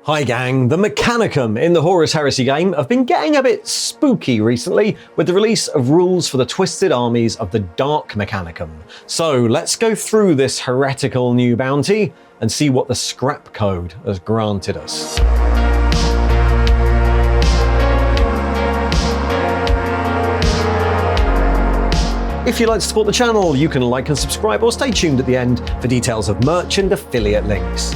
Hi gang, the Mechanicum in the Horus Heresy game have been getting a bit spooky recently with the release of rules for the twisted armies of the Dark Mechanicum. So let's go through this heretical new bounty and see what the scrap code has granted us. If you'd like to support the channel, you can like and subscribe or stay tuned at the end for details of merch and affiliate links.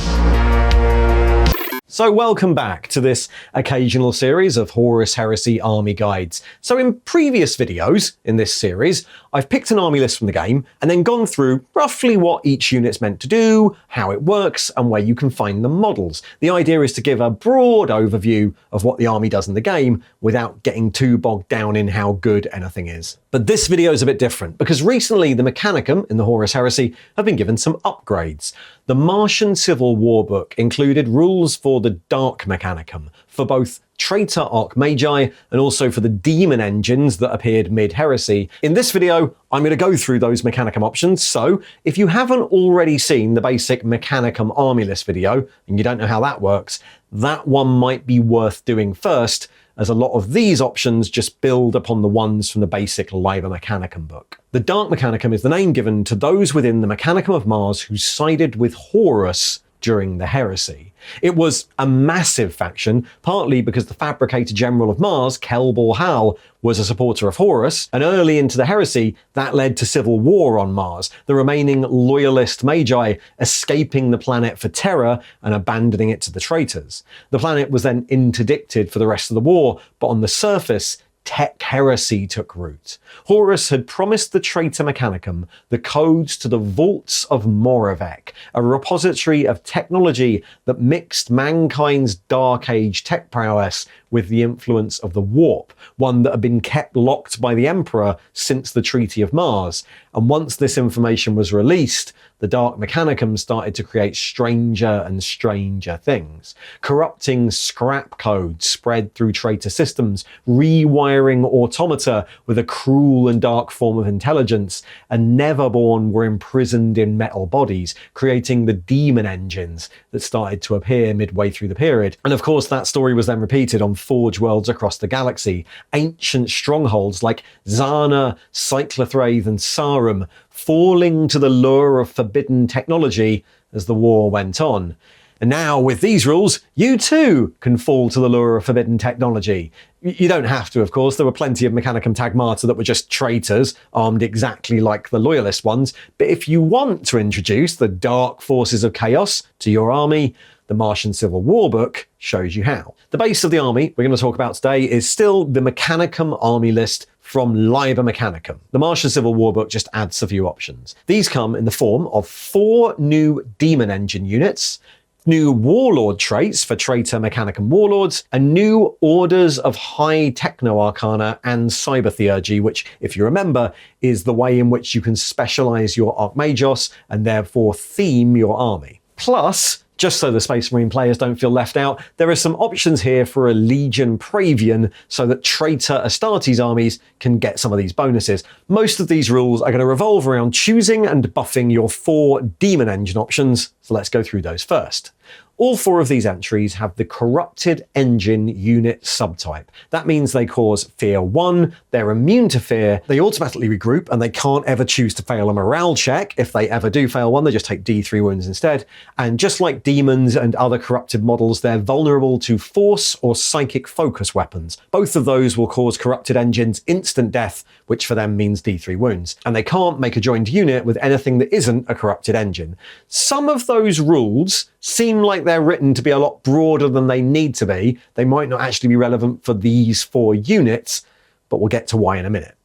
So welcome back to this occasional series of Horus Heresy army guides. So in previous videos in this series, I've picked an army list from the game and then gone through roughly what each unit's meant to do, how it works, and where you can find the models. The idea is to give a broad overview of what the army does in the game without getting too bogged down in how good anything is. But this video is a bit different because recently the Mechanicum in the Horus Heresy have been given some upgrades. The Martian Civil War book included rules for the Dark Mechanicum, for both Traitor Archmagi and also for the demon engines that appeared mid-Heresy. In this video, I'm going to go through those Mechanicum options, so if you haven't already seen the basic Mechanicum army list video, and you don't know how that works, that one might be worth doing first, as a lot of these options just build upon the ones from the basic Liber Mechanicum book. The Dark Mechanicum is the name given to those within the Mechanicum of Mars who sided with Horus during the Heresy. It was a massive faction, partly because the Fabricator General of Mars, Kelbor Hal, was a supporter of Horus, and early into the Heresy, that led to civil war on Mars, the remaining loyalist Magi escaping the planet for terror and abandoning it to the traitors. The planet was then interdicted for the rest of the war, but on the surface, Tech Heresy took root. Horus had promised the Traitor Mechanicum the codes to the Vaults of Moravec, a repository of technology that mixed mankind's Dark Age tech prowess with the influence of the Warp, one that had been kept locked by the Emperor since the Treaty of Mars. And once this information was released, the Dark Mechanicum started to create stranger and stranger things. Corrupting scrap code spread through traitor systems, rewiring automata with a cruel and dark form of intelligence, and Neverborn were imprisoned in metal bodies, creating the demon engines that started to appear midway through the period. And of course, that story was then repeated on Forge worlds across the galaxy. Ancient strongholds like Zana, Cyclothraith, and Sarum falling to the lure of forbidden technology as the war went on. And now, with these rules, you too can fall to the lure of forbidden technology. You don't have to, of course. There were plenty of Mechanicum Tagmata that were just traitors, armed exactly like the loyalist ones. But if you want to introduce the dark forces of chaos to your army, the Martian Civil War book shows you how. The base of the army we're going to talk about today is still the Mechanicum army list from Liber Mechanicum. The Martian Civil War book just adds a few options. These come in the form of 4 new Demon Engine units, new Warlord traits for Traitor Mechanicum Warlords, and new Orders of High Tecno-Arcana and Cyber Theurgy, which, if you remember, is the way in which you can specialize your Archmagos and therefore theme your army. Plus, just so the Space Marine players don't feel left out, there are some options here for a Legion Praevian so that Traitor Astartes armies can get some of these bonuses. Most of these rules are going to revolve around choosing and buffing your 4 Demon Engine options, so let's go through those first. All 4 of these entries have the Corrupted Engine unit subtype. That means they cause Fear 1, they're immune to fear, they automatically regroup, and they can't ever choose to fail a morale check. If they ever do fail one, they just take D3 wounds instead. And just like demons and other corrupted models, they're vulnerable to Force or Psychic Focus weapons. Both of those will cause Corrupted Engines instant death, which for them means D3 wounds. And they can't make a joined unit with anything that isn't a Corrupted Engine. Some of those rules seem like they're written to be a lot broader than they need to be. They might not actually be relevant for these 4 units, but we'll get to why in a minute.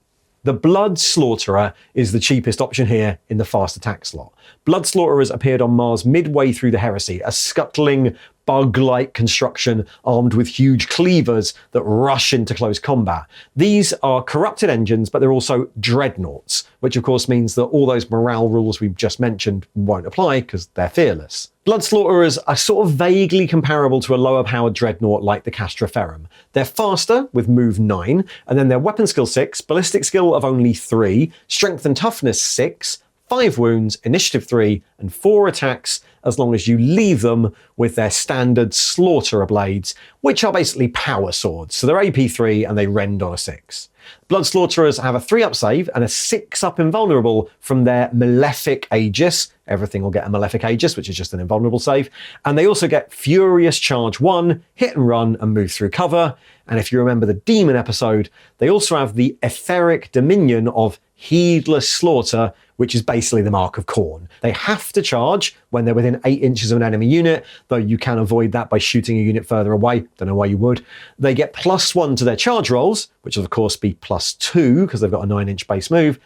The Blood Slaughterer is the cheapest option here in the fast attack slot. Blood Slaughterers appeared on Mars midway through the Heresy, a scuttling, bug-like construction armed with huge cleavers that rush into close combat. These are corrupted engines, but they're also dreadnoughts, which of course means that all those morale rules we've just mentioned won't apply because they're fearless. Blood Slaughterers are sort of vaguely comparable to a lower-powered dreadnought like the Castroferrum. They're faster, with move 9, and then they're weapon skill 6, ballistic skill of only 3, strength and toughness 6, 5 wounds, initiative 3, and 4 attacks, as long as you leave them with their standard Slaughterer blades, which are basically power swords. So they're AP3 and they rend on a 6. Blood Slaughterers have a 3-up save and a 6-up invulnerable from their Malefic Aegis. Everything will get a Malefic Aegis, which is just an invulnerable save. And they also get Furious Charge 1, hit and run and move through cover. And if you remember the Demon episode, they also have the Etheric Dominion of Heedless Slaughter, which is basically the Mark of Khorne. They have to charge when they're within 8 inches of an enemy unit, though you can avoid that by shooting a unit further away. Don't know why you would. They get +1 to their charge rolls, which will of course be +2 because they've got a 9-inch base move.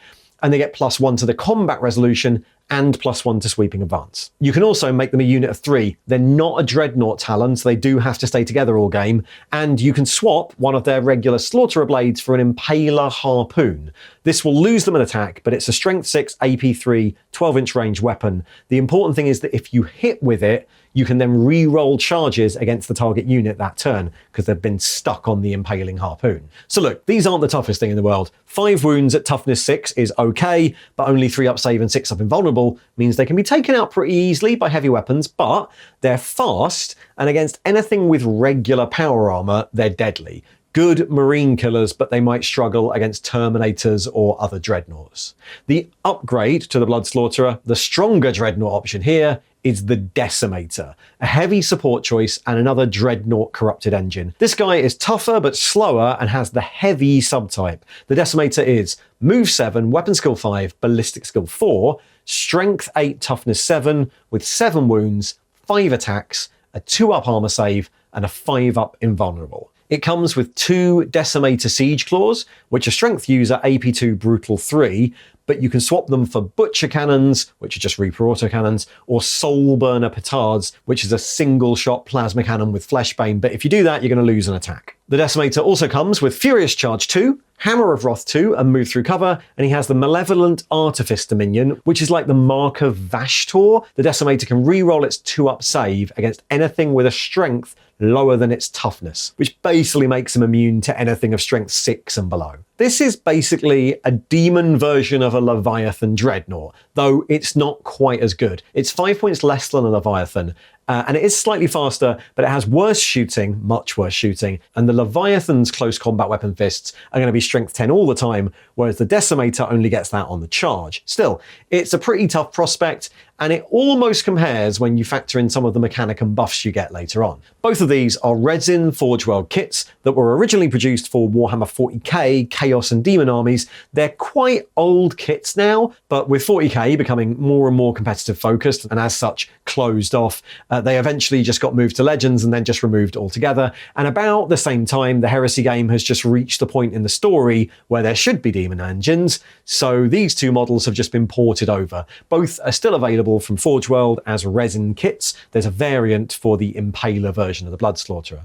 And they get +1 to the combat resolution and +1 to sweeping advance. You can also make them a unit of 3. They're not a Dreadnought Talon, so they do have to stay together all game, and you can swap one of their regular Slaughterer blades for an Impaler Harpoon. This will lose them an attack, but it's a Strength 6 AP3 12-inch range weapon. The important thing is that if you hit with it, you can then re-roll charges against the target unit that turn, because they've been stuck on the Impaling Harpoon. So look, these aren't the toughest thing in the world. 5 wounds at toughness 6 is okay, but only 3-up save and 6-up invulnerable means they can be taken out pretty easily by heavy weapons, but they're fast, and against anything with regular power armor, they're deadly. Good marine killers, but they might struggle against Terminators or other Dreadnoughts. The upgrade to the Blood Slaughterer, the stronger Dreadnought option here, is the Decimator, a heavy support choice and another Dreadnought corrupted engine. This guy is tougher but slower and has the heavy subtype. The Decimator is Move 7, Weapon Skill 5, Ballistic Skill 4, Strength 8, Toughness 7, with 7 wounds, 5 attacks, a 2-up armor save, and a 5-up invulnerable. It comes with 2 Decimator Siege Claws, which are Strength User AP2 Brutal 3, but you can swap them for Butcher Cannons, which are just Reaper Autocannons, or Soul Burner Petards, which is a single-shot plasma cannon with Fleshbane, but if you do that, you're going to lose an attack. The Decimator also comes with Furious Charge 2, Hammer of Wrath 2 and move through cover, and he has the Malevolent Artifice Dominion, which is like the Mark of Vashtor. The Decimator can re-roll its 2-up save against anything with a strength lower than its toughness, which basically makes him immune to anything of strength 6 and below. This is basically a demon version of a Leviathan Dreadnought, though it's not quite as good. It's 5 points less than a Leviathan, and it is slightly faster, but it has worse shooting, much worse shooting, and the Leviathan's close combat weapon fists are going to be strength 10 all the time, whereas the Decimator only gets that on the charge. Still, it's a pretty tough prospect, and it almost compares when you factor in some of the Mechanicum buffs you get later on. Both of these are resin Forge World kits that were originally produced for Warhammer 40k, Chaos and Demon armies. They're quite old kits now, but with 40k becoming more and more competitive focused, and as such closed off, they eventually just got moved to Legends and then just removed altogether. And about the same time, the Heresy game has just reached the point in the story where there should be Demon engines, so these two models have just been ported over. Both are still available from Forge World as resin kits. There's a variant for the Impaler version of the Blood Slaughterer.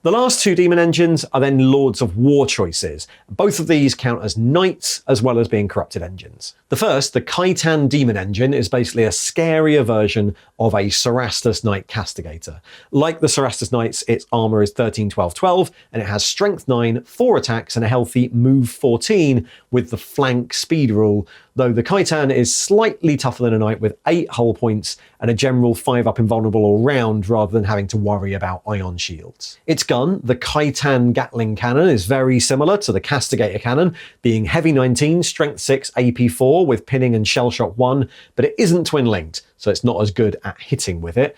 The last 2 Demon engines are then Lords of War choices. Both of these count as knights as well as being corrupted engines. The first, the Khitan Demon engine, is basically a scarier version of a Cerastus Knight Castigator. Like the Cerastus Knights, its armor is 13, 12, 12, and it has strength 9, 4 attacks, and a healthy move 14 with the flank speed rule, though the Khitan is slightly tougher than a knight with 8 hull points and a general 5-up invulnerable all round rather than having to worry about ion shields. Its gun, the Khitan Gatling Cannon, is very similar to the Castigator Cannon, being heavy 19, strength 6, AP4 with pinning and shell shock 1, but it isn't twin-linked, so it's not as good at hitting with it.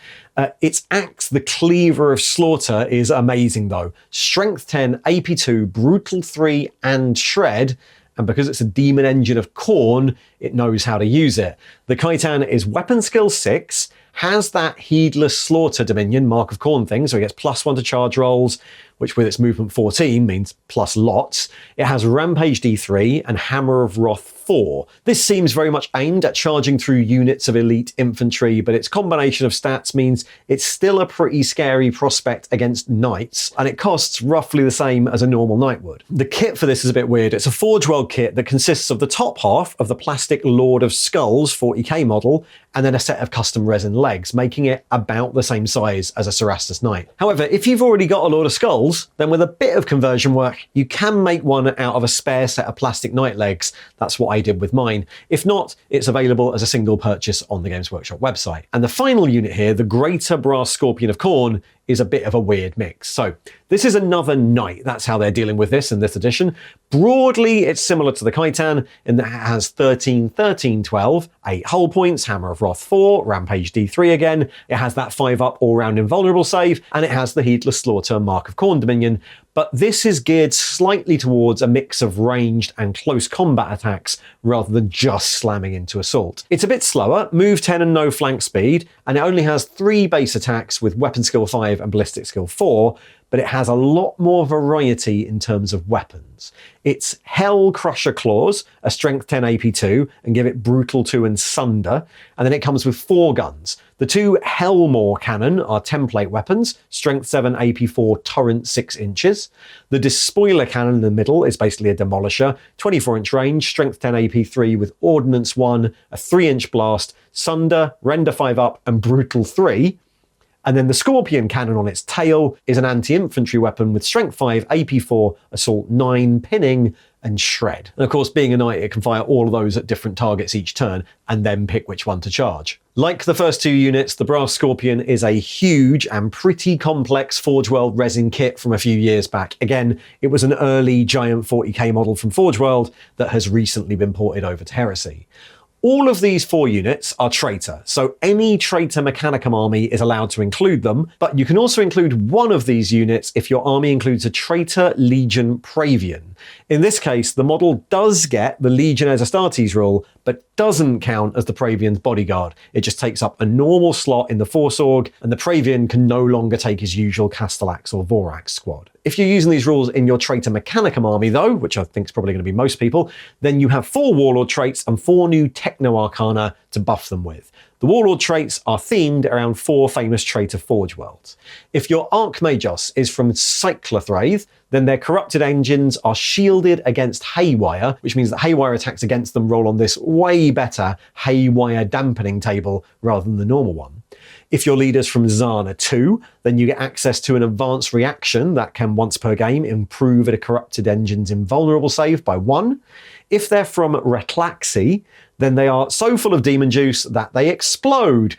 Its axe, the Cleaver of Slaughter, is amazing though. Strength 10, AP2, Brutal 3 and Shred, and because it's a demon engine of Khorne, it knows how to use it. The Khitan is weapon skill 6, has that Heedless Slaughter Dominion, Mark of Khorne thing, so it gets +1 to charge rolls, which with its movement 14 means plus lots. It has Rampage D3 and Hammer of Wrath 4. This seems very much aimed at charging through units of elite infantry, but its combination of stats means it's still a pretty scary prospect against knights, and it costs roughly the same as a normal knight would. The kit for this is a bit weird. It's a Forge World kit that consists of the top half of the plastic Lord of Skulls 40k model, and then a set of custom resin legs, making it about the same size as a Cerastus Knight. However, if you've already got a Lord of Skulls, models, then with a bit of conversion work, you can make one out of a spare set of plastic knight legs. That's what I did with mine. If not, it's available as a single purchase on the Games Workshop website. And the final unit here, the Greater Brass Scorpion of Khorne, is a bit of a weird mix. So this is another knight. That's how they're dealing with this in this edition. Broadly, it's similar to the Khitan in that it has 13, 13, 12, 8 hull points, Hammer of Wrath 4, Rampage D3 again. It has that 5-up all-round invulnerable save, and it has the Heedless Slaughter Mark of Khorne Dominion. But this is geared slightly towards a mix of ranged and close combat attacks rather than just slamming into assault. It's a bit slower, move 10 and no flank speed, and it only has 3 base attacks with weapon skill 5 and ballistic skill 4, but it has a lot more variety in terms of weapons. It's Hell Crusher Claws, a strength 10 AP2, and give it brutal 2 and sunder, and then it comes with 4 guns. The 2 Hellmore cannon are template weapons, strength 7 AP4, turret 6 inches. The Despoiler cannon in the middle is basically a demolisher, 24-inch range, strength 10 AP3 with ordnance 1, a 3-inch blast, sunder, render 5-up, and brutal 3. And then the Scorpion cannon on its tail is an anti-infantry weapon with strength 5, AP4, assault 9, pinning, and shred. And of course, being a knight, it can fire all of those at different targets each turn, and then pick which one to charge. Like the first 2 units, the Brass Scorpion is a huge and pretty complex Forge World resin kit from a few years back. Again, it was an early giant 40k model from Forge World that has recently been ported over to Heresy. All of these 4 units are traitor, so any traitor Mechanicum army is allowed to include them, but you can also include one of these units if your army includes a traitor Legion Praevian. In this case, the model does get the Legion as Astartes rule, but doesn't count as the Praevian's bodyguard. It just takes up a normal slot in the Force Org, and the Praevian can no longer take his usual Castellax or Vorax squad. If you're using these rules in your traitor Mechanicum army though, which I think is probably going to be most people, then you have 4 Warlord traits and 4 new Tecno-Arcana to buff them with. The Warlord traits are themed around 4 famous traitor Forge worlds. If your Archmagos is from Cyclothraith, then their corrupted engines are shielded against Haywire, which means that Haywire attacks against them roll on this way better Haywire dampening table rather than the normal one. If your leader's from Zana 2, then you get access to an advanced reaction that can, once per game, improve a corrupted engine's invulnerable save by 1. If they're from Retlaxi, then they are so full of demon juice that they explode.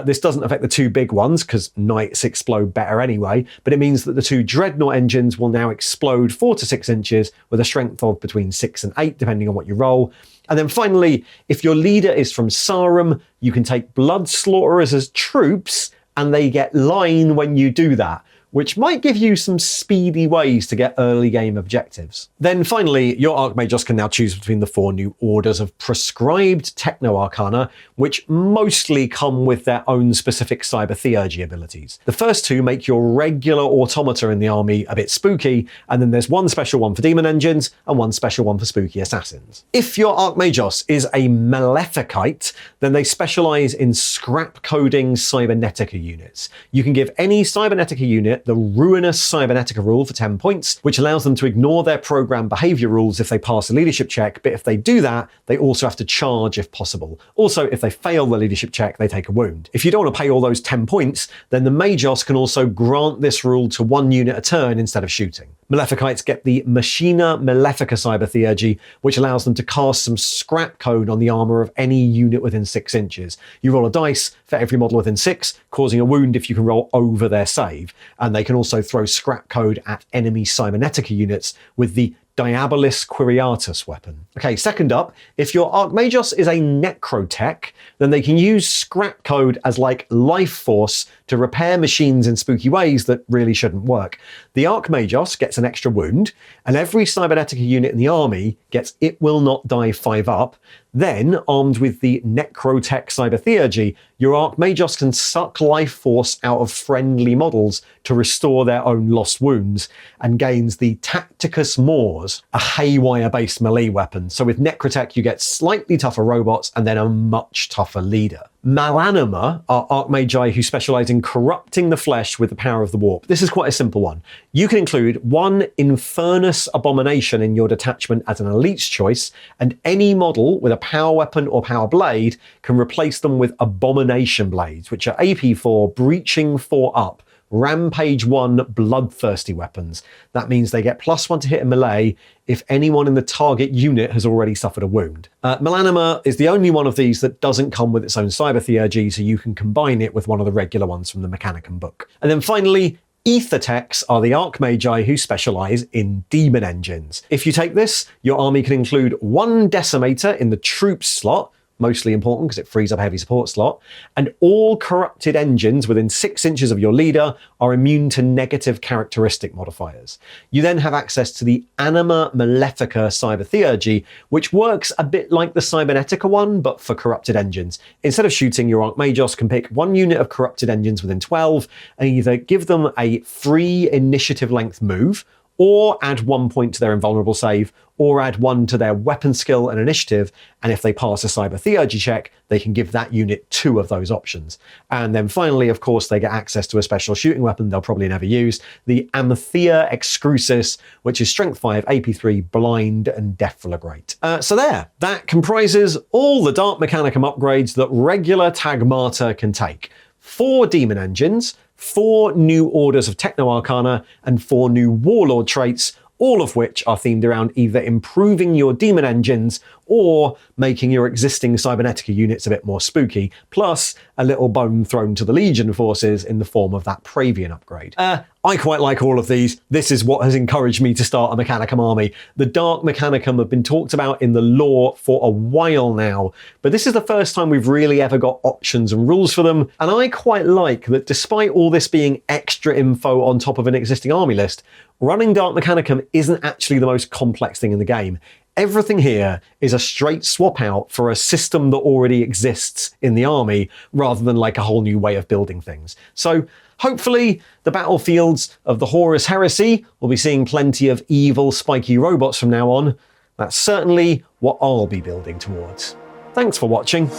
This doesn't affect the 2 big ones, because knights explode better anyway, but it means that the 2 Dreadnought engines will now explode 4 to 6 inches with a strength of between 6 and 8, depending on what you roll. And then finally, if your leader is from Sarum, you can take Blood Slaughterers as troops, and they get line when you do that, which might give you some speedy ways to get early game objectives. Then finally, your Archmagos can now choose between the 4 new orders of prescribed Tecno-Arcana, which mostly come with their own specific cyber theurgy abilities. The first 2 make your regular automata in the army a bit spooky, and then there's one special one for demon engines and one special one for spooky assassins. If your Archmagos is a Maleficite, then they specialize in scrap coding Cybernetica units. You can give any Cybernetica unit the Ruinous Cybernetica rule for 10 points, which allows them to ignore their program behavior rules if they pass a leadership check, but if they do that, they also have to charge if possible. Also, if they fail the leadership check, they take a wound. If you don't want to pay all those 10 points, then the Magos can also grant this rule to 1 unit a turn instead of shooting. Maleficites get the Machina Malefica Cyber Theurgy, which allows them to cast some scrap code on the armor of any unit within 6 inches. You roll a dice for every model within 6, causing a wound if you can roll over their save. And they can also throw scrap code at enemy Cybernetica units with the Diabolis Quiriatus weapon. Okay, second up, if your Archmagos is a Necrotech, then they can use scrap code as like life force to repair machines in spooky ways that really shouldn't work. The Archmagos gets an extra wound, and every Cybernetica unit in the army gets It Will Not Die 5-up. Then, armed with the Necrotech Cyber Theurgy, your Archmagos can suck life force out of friendly models to restore their own lost wounds, and gains the Tacticus Mors, a Haywire-based melee weapon. So with Necrotech, you get slightly tougher robots and then a much tougher leader. Malanima are Archmagi who specialise in corrupting the flesh with the power of the warp. This is quite a simple one. You can include 1 Infernus Abomination in your detachment as an elite's choice, and any model with a power weapon or power blade can replace them with Abomination Blades, which are AP4, breaching 4-up, Rampage 1 Bloodthirsty weapons. That means they get +1 to hit in melee if anyone in the target unit has already suffered a wound. Melanima is the only one of these that doesn't come with its own cyber theurgy, so you can combine it with one of the regular ones from the Mechanicum book. And then finally, Ether Techs are the Archmagi who specialise in demon engines. If you take this, your army can include 1 Decimator in the troops slot, mostly important because it frees up a heavy support slot, and all corrupted engines within 6 inches of your leader are immune to negative characteristic modifiers. You then have access to the Anima Malefica Cyber Theurgy, which works a bit like the Cybernetica one, but for corrupted engines. Instead of shooting, your Archmagos can pick 1 unit of corrupted engines within 12 and either give them a free initiative length move, or add 1 point to their invulnerable save, or add 1 to their weapon skill and initiative, and if they pass a cyber theurgy check, they can give that unit 2 of those options. And then finally, of course, they get access to a special shooting weapon they'll probably never use, the Amthea Excrucis, which is Strength 5, AP3, Blind, and Deflagrate. So that comprises all the Dark Mechanicum upgrades that regular Tagmata can take. 4 demon engines, 4 new orders of Tecno-Arcana, and 4 new Warlord traits, all of which are themed around either improving your demon engines or making your existing Cybernetica units a bit more spooky, plus a little bone thrown to the Legion forces in the form of that Praevian upgrade. I quite like all of these. This is what has encouraged me to start a Mechanicum army. The Dark Mechanicum have been talked about in the lore for a while now, but this is the first time we've really ever got options and rules for them, and I quite like that despite all this being extra info on top of an existing army list, running Dark Mechanicum isn't actually the most complex thing in the game. Everything here is a straight swap out for a system that already exists in the army, rather than like a whole new way of building things. So hopefully the battlefields of the Horus Heresy will be seeing plenty of evil, spiky robots from now on. That's certainly what I'll be building towards. Thanks for watching.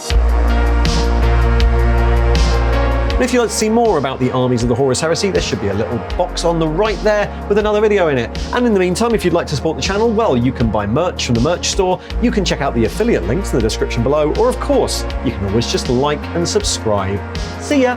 And if you'd like to see more about the armies of the Horus Heresy, there should be a little box on the right there with another video in it. And in the meantime, if you'd like to support the channel, well, you can buy merch from the merch store, you can check out the affiliate links in the description below, or of course, you can always just like and subscribe. See ya!